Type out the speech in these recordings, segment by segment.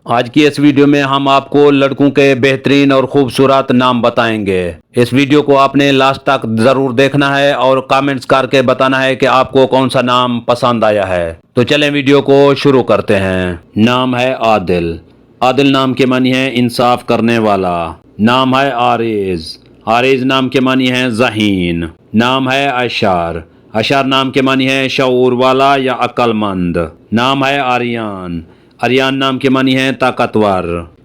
آج کی اس ویڈیو میں ہم آپ کو لڑکوں کے بہترین اور خوبصورت نام بتائیں گے۔ اس ویڈیو کو آپ نے لاسٹ تک ضرور دیکھنا ہے اور کامنٹس کر کے بتانا ہے کہ آپ کو کون سا نام پسند آیا ہے۔ تو چلیں ویڈیو کو شروع کرتے ہیں۔ نام ہے عادل۔ عادل نام کے معنی ہے انصاف کرنے والا۔ نام ہے عارض۔ عارض نام کے معنی ہے ذہین۔ نام ہے اشار۔ اشار نام کے معنی ہے شعور والا یا عقل مند۔ نام ہے آریان۔ آریان نام کے معنی ہے طاقتور۔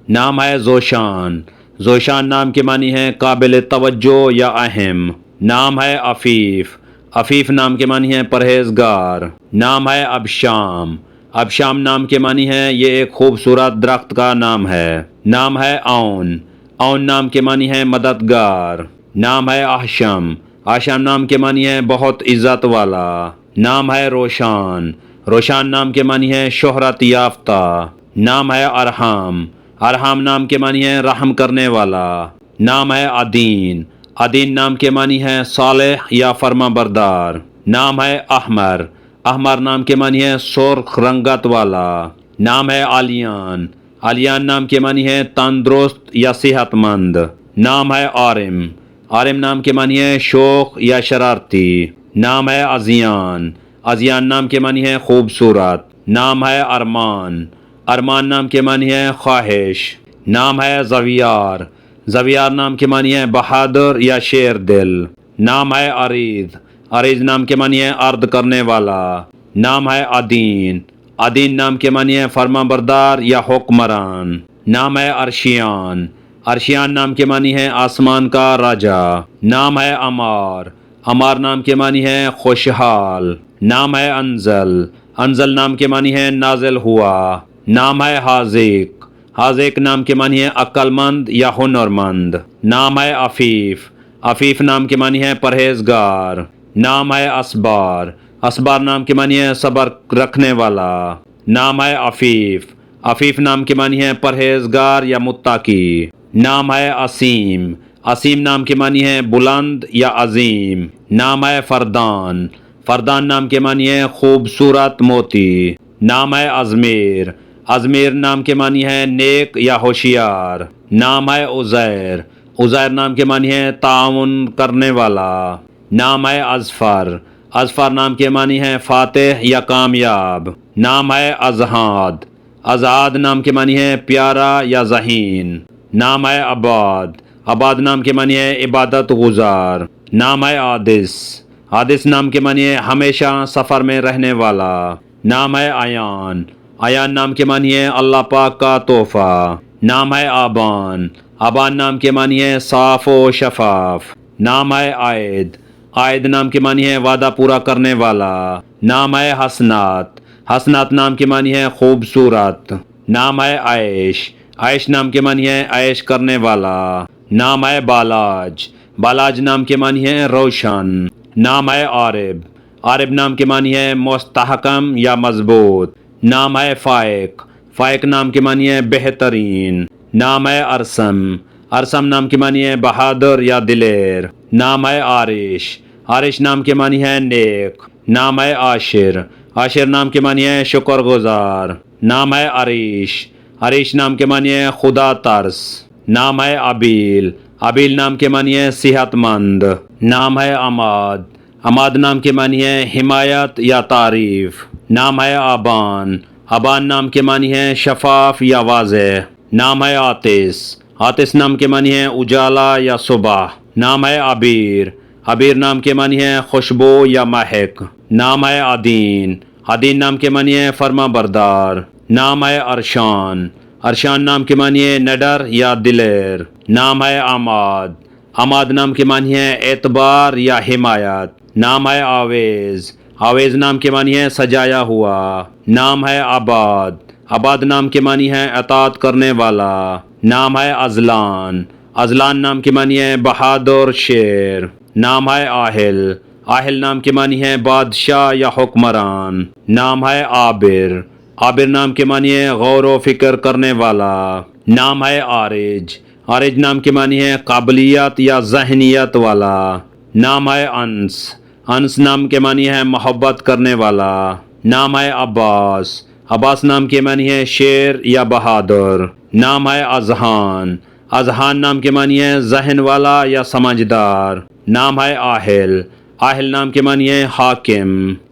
نام ہے زوشان۔ زوشان نام کے معنی ہے قابل توجہ یا اہم۔ نام ہے عفیف۔ عفیف نام کے معنی ہے پرہیزگار۔ نام ہے ابشام۔ ابشام نام کے معنی ہے یہ ایک خوبصورت درخت کا نام ہے۔ نام ہے اون۔ اون نام کے معنی ہے مددگار۔ نام ہے احشم۔ احشم نام کے معنی ہے بہت عزت والا۔ نام ہے روشان۔ روشان نام کے معنی ہے شہرت یافتہ۔ نام ہے ارحام۔ ارحام نام کے معنی ہے رحم کرنے والا۔ نام ہے عدین۔ عدین نام کے معنی ہے صالح یا فرما بردار۔ نام ہے احمر۔ احمر نام کے معنی ہے سرخ رنگت والا۔ نام ہے عالیان۔ عالیان نام کے معنی ہے تندرست یا صحت مند۔ نام ہے عارم۔ عارم نام کے معنی ہے شوخ یا شرارتی۔ نام ہے ازیان۔ ازیان نام کے معنی ہے خوبصورت۔ نام ہے ارمان۔ ارمان نام کے معنی ہے خواہش۔ نام ہے زویار۔ زویار نام کے معنی ہے بہادر یا شیر دل۔ نام ہے عریض۔ عریض نام کے معنی ہے عرض کرنے والا۔ نام ہے عدین۔ عدین نام کے معنی ہے فرما بردار یا حکمران۔ نام ہے عرشیان۔ عرشیان نام کے معنی ہے آسمان کا راجا۔ نام ہے عمار۔ عمار نام کے معنی ہے خوشحال۔ نام ہے انزل۔ انزل نام کے معنی ہے نازل ہوا۔ نام ہے حاذق۔ حاذق نام کے معنی ہے عقل مند یا ہنرمند۔ نام ہے عفیف۔ عفیف نام کے معنی ہے پرہیزگار۔ نام ہے اسبار۔ اسبار نام کے معنی ہے صبر رکھنے والا۔ نام ہے عفیف۔ عفیف نام کے معنی ہے پرہیزگار یا متقی۔ نام ہے عصیم۔ عصیم نام کے معنی ہے بلند یا عظیم۔ نام ہے فردان۔ فردان نام کے معنی ہے خوبصورت موتی۔ نام ہے ازمیر۔ ازمیر نام کے معنی ہے نیک یا ہوشیار۔ نام ہے عزیر۔ عزیر نام کے معنی ہے تعاون کرنے والا۔ نام ہے اظفر۔ اظفر نام کے معنی ہے فاتح یا کامیاب۔ نام ہے ازہاد۔ ازہاد نام کے معنی ہے پیارا یا ذہین۔ نام ہے عباد۔ عباد نام کے معنی ہے عبادت گزار۔ نام ہے عادث۔ عادث نام کے معنی ہے ہمیشہ سفر میں رہنے والا۔ نام ہے عیان۔ عیان نام کے معنی ہے اللہ پاک کا تحفہ۔ نام ہے آبان۔ آبان نام کے معنی ہے صاف و شفاف۔ نام ہے عائد۔ عائد نام کے معنی ہے وعدہ پورا کرنے والا۔ نام ہے حسنات۔ حسنات نام کے معنی ہے خوبصورت۔ نام ہے عیش۔ عیش نام کے معنی ہے عیش کرنے والا۔ نام ہے بالاج۔ بالاج نام کے معنی ہے روشن۔ نام ہے عارب۔ عارب نام کے معنی ہے مستحکم یا مضبوط۔ نام ہے فائق۔ فائق نام کے معنی ہے بہترین۔ نام ہے ارسم۔ ارسم نام کے معنی ہے بہادر یا دلیر۔ نام ہے عارش۔ عارش نام کے معنی ہے نیک۔ نام ہے عاشر۔ عاشر نام کے معنی ہے شکر گزار۔ نام ہے عریش۔ عریش نام کے معنی ہے خدا ترس۔ نام ہے عبیل۔ عبیل نام کے معنی ہے صحت مند۔ نام ہے عماد۔ عماد نام کے معنی ہے حمایت یا تعریف۔ نام ہے آبان۔ آبان نام کے معنی ہے شفاف یا واضح۔ نام ہے آتش۔ آتش نام کے معنی ہے اجالا یا صبح۔ نام ہے عبیر۔ عبیر نام کے معنی ہے خوشبو یا مہک۔ نام ہے عدین۔ عدین نام کے معنی ہے فرما بردار۔ نام ہے ارشان۔ ارشان نام کے معنی ہے نڈر یا دلیر۔ نام ہے عماد۔ عماد نام کے معنی ہے اعتبار یا حمایت۔ نام ہے آویز۔ آویز نام کے معنی ہے سجایا ہوا۔ نام ہے عباد۔ عباد نام کے معنی ہے اطاعت کرنے والا۔ نام ہے ازلان۔ ازلان نام کے معنی ہے بہادر شیر۔ نام ہے آہل۔ آہل نام کے معنی ہے بادشاہ یا حکمران۔ نام ہے عابر۔ عابر نام کے معنی ہے غور و فکر کرنے والا۔ نام ہے عارج۔ عارج نام کے معنی ہے قابلیت یا ذہنیت والا۔ نام ہے انس۔ انس نام کے معنی ہے محبت کرنے والا۔ نام ہے عباس۔ عباس نام کے معنی ہے شیر یا بہادر۔ نام ہے اذہان، اذہان نام کے معنی ہے ذہن والا یا سمجھدار۔ نام ہے آہل، آہل نام کے معنی ہے حاکم۔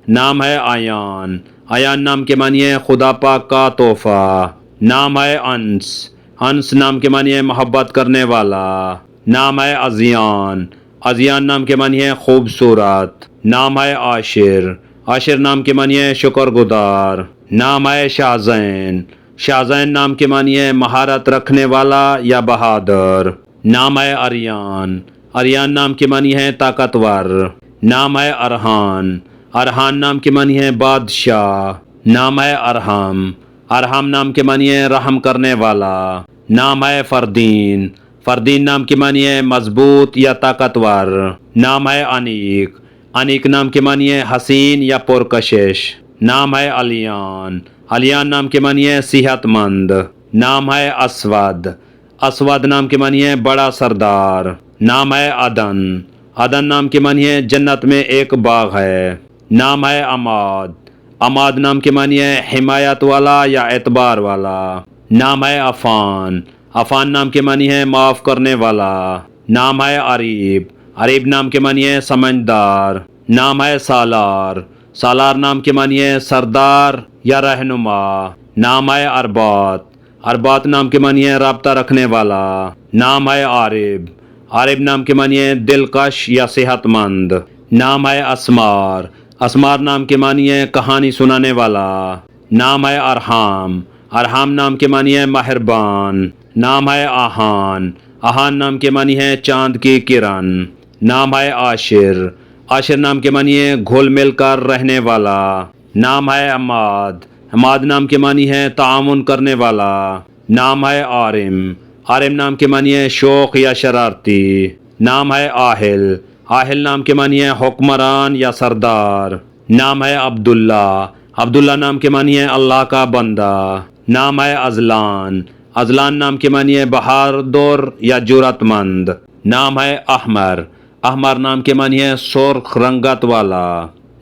نام ہے آیان، آیان نام کے معنی ہے خدا پاک کا تحفہ۔ نام ہے انس، انس نام کے معنی ہے محبت کرنے والا۔ نام ہے ازیان، ازیان نام کے معنی ہے خوبصورت۔ نام ہے عاشر، عاشر نام کے معنی ہے شکر گزار۔ نام ہے شاہزین، شاہزین نام کے معنی ہے مہارت رکھنے والا یا بہادر۔ نام ہے اریان، اریان نام کے معنی ہے طاقتور۔ نام ہے ارحان، ارحان نام کے معنی ہے بادشاہ۔ نام ہے ارحم، ارحم نام کے معنی ہے رحم کرنے والا۔ نام ہے فردین، فردین نام کے معنی ہے مضبوط یا طاقتور۔ نام ہے انیک، انیک نام کے معنی ہے حسین یا پرکشش۔ نام ہے الیان، الیان نام کے معنی ہے صحت مند۔ نام ہے اسود، اسود نام کے معنی ہے بڑا سردار۔ نام ہے عدن، عدن نام کے معنی ہے جنت میں ایک باغ ہے۔ نام ہے عماد، عماد نام کے معنی ہے حمایت والا یا اعتبار والا۔ نام ہے عفان، عفان نام کے معنی ہے معاف کرنے والا۔ نام ہے عریب، عریب نام کے معنی ہے سمجھدار۔ نام ہے سالار، سالار نام کے معنی ہے سردار یا رہنما۔ نام ہے اربات، اربات نام کے معنی ہے رابطہ رکھنے والا۔ نام ہے عارب، عارب نام کے معنی ہے دلکش یا صحت مند۔ نام ہے اسمار، اسمار نام کے معنی ہے کہانی سنانے والا۔ نام ہے ارحام، ارحام نام کے معنی ہے مہربان۔ نام ہے آہان، آہان نام کے معنی ہے چاند کی کرن۔ نام ہے عاشر، عاشر نام کے معنی ہے گھل مل کر رہنے والا۔ نام ہے عماد، عماد نام کے معنی ہے تعاون کرنے والا۔ نام ہے عارم، عارم نام کے معنی ہے شوق یا شرارتی۔ نام ہے آہل، آہل نام کے معنی ہے حکمران یا سردار۔ نام ہے عبداللہ، عبداللہ نام کے معنی ہے اللہ کا بندہ۔ نام ہے ازلان، ازلان نام کے معنی ہے بہادر یا جرأت مند۔ نام ہے احمر، احمر نام کے معنی ہے سرخ رنگت والا۔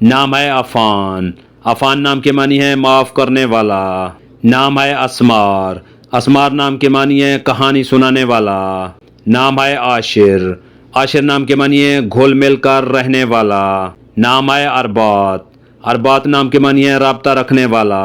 نام ہے عفان، عفان نام کے معنی ہے معاف کرنے والا۔ نام ہے اسمار، اسمار نام کے معنی ہے کہانی سنانے والا۔ نام ہے عاشر، عاشر نام کے معنی ہے گھل مل کر رہنے والا۔ نام ہے اربات، اربات نام کے معنی ہے رابطہ رکھنے والا۔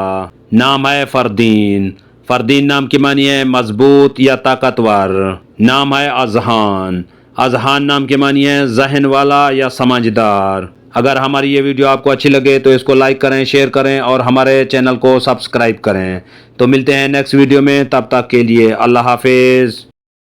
نام ہے فردین، فردین نام کے معنی ہے مضبوط یا طاقتور۔ نام ہے اذہان، اذہان نام کے معنی ہے ذہن والا یا سمجھدار۔ اگر ہماری یہ ویڈیو آپ کو اچھی لگے تو اس کو لائک کریں، شیئر کریں اور ہمارے چینل کو سبسکرائب کریں۔ تو ملتے ہیں نیکسٹ ویڈیو میں، تب تک کے لیے اللہ حافظ۔